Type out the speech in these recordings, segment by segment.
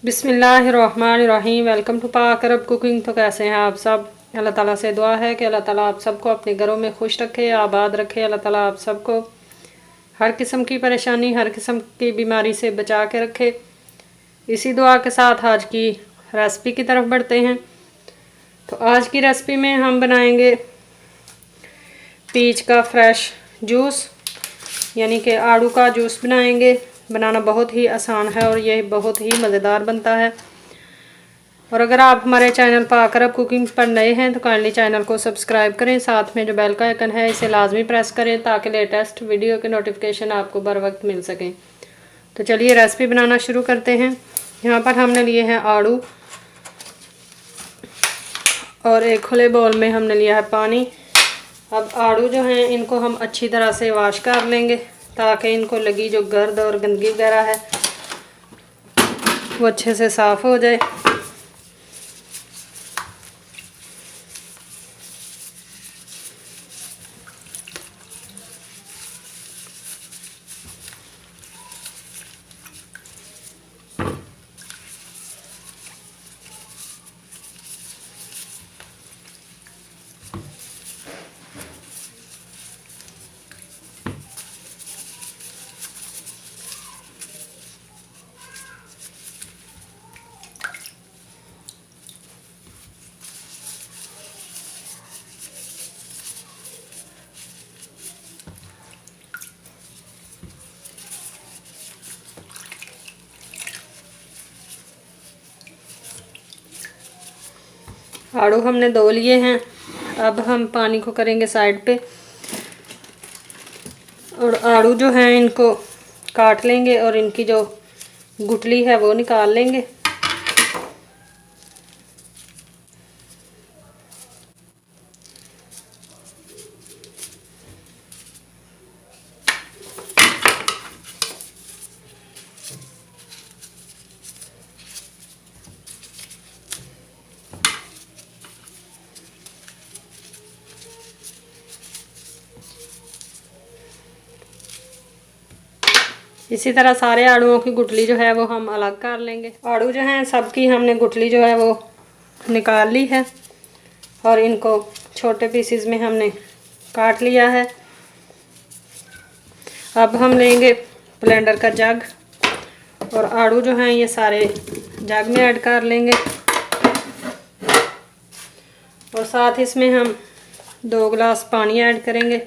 बिस्मिल्लाहिर्रहमानिर्रहीम। Welcome to पाक अरब cooking. तो कैसे हैं आप सब? अल्लाह ताला से दुआ है कि अल्लाह ताला आप सबको अपने घरों में खुश रखे, आबाद रखे। अल्लाह ताला आप सबको हर किस्म की परेशानी, हर किस्म की बीमारी से बचा के रखे। इसी दुआ के साथ आज की रेसिपी की तरफ बढ़ते हैं। तो आज की रेसिपी में हम बनाएंगे पीच का फ्रेश जूस, यानी कि आड़ू का जूस बनाएंगे। बनाना बहुत ही आसान है और ये बहुत ही मज़ेदार बनता है। और अगर आप हमारे चैनल पाक अरब कुकिंग पर नए हैं तो काइंडली चैनल को सब्सक्राइब करें, साथ में जो बेल का आइकन है इसे लाजमी प्रेस करें ताकि लेटेस्ट वीडियो के नोटिफिकेशन आपको बर वक्त मिल सकें। तो चलिए रेसिपी बनाना शुरू करते हैं। यहाँ पर हमने लिए हैं आड़ू और एक खुले बाउल में हमने लिया है पानी। अब आड़ू जो हैं इनको हम अच्छी तरह से वॉश कर लेंगे ताकि इनको लगी जो गर्द और गंदगी वगैरह है वो अच्छे से साफ़ हो जाए। आड़ू हमने धो लिए हैं। अब हम पानी को करेंगे साइड पे और आड़ू जो हैं इनको काट लेंगे और इनकी जो गुठली है वो निकाल लेंगे। इसी तरह सारे आड़ूओं की गुठली जो है वो हम अलग कर लेंगे। आड़ू जो हैं सबकी हमने गुठली जो है वो निकाल ली है और इनको छोटे पीसेस में हमने काट लिया है। अब हम लेंगे ब्लेंडर का जग और आड़ू जो हैं ये सारे जग में ऐड कर लेंगे और साथ इसमें हम 2 गिलास पानी ऐड करेंगे।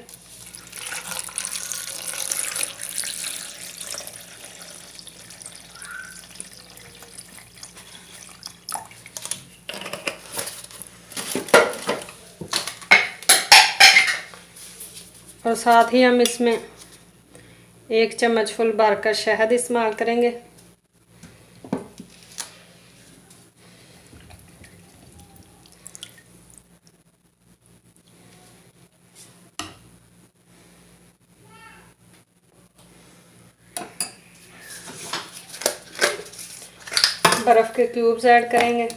और साथ ही हम इसमें 1 चम्मच फुल भरकर शहद इस्तेमाल करेंगे। बर्फ़ के क्यूब्स ऐड करेंगे।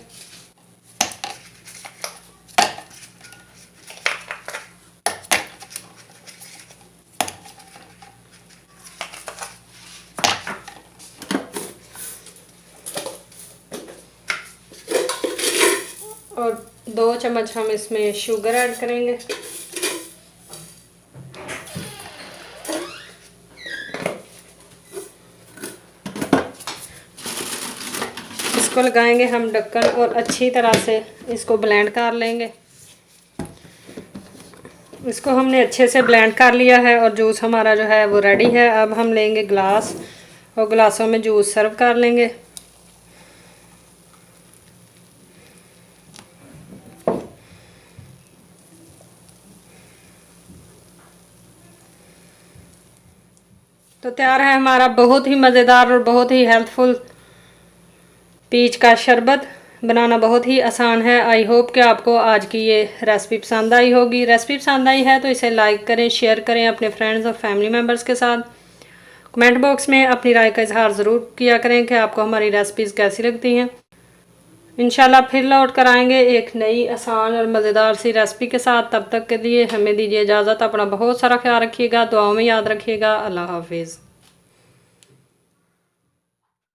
और 2 चम्मच हम इसमें शुगर ऐड करेंगे। इसको लगाएंगे हम ढक्कन और अच्छी तरह से इसको ब्लेंड कर लेंगे। इसको हमने अच्छे से ब्लेंड कर लिया है और जूस हमारा जो है वो रेडी है। अब हम लेंगे ग्लास और ग्लासों में जूस सर्व कर लेंगे। तो तैयार है हमारा बहुत ही मज़ेदार और बहुत ही हेल्थफुल पीच का शरबत। बनाना बहुत ही आसान है। आई होप कि आपको आज की ये रेसिपी पसंद आई होगी। रेसिपी पसंद आई है तो इसे लाइक करें, शेयर करें अपने फ्रेंड्स और फैमिली मेम्बर्स के साथ। कमेंट बॉक्स में अपनी राय का इजहार ज़रूर किया करें कि आपको हमारी रेसिपीज़ कैसी लगती हैं। इंशाल्लाह फिर लौट कर आएंगे एक नई आसान और मज़ेदार सी रेसिपी के साथ। तब तक के लिए हमें दीजिए इजाज़त। अपना बहुत सारा ख्याल रखिएगा, दुआओं में याद रखिएगा। अल्लाह हाफिज़।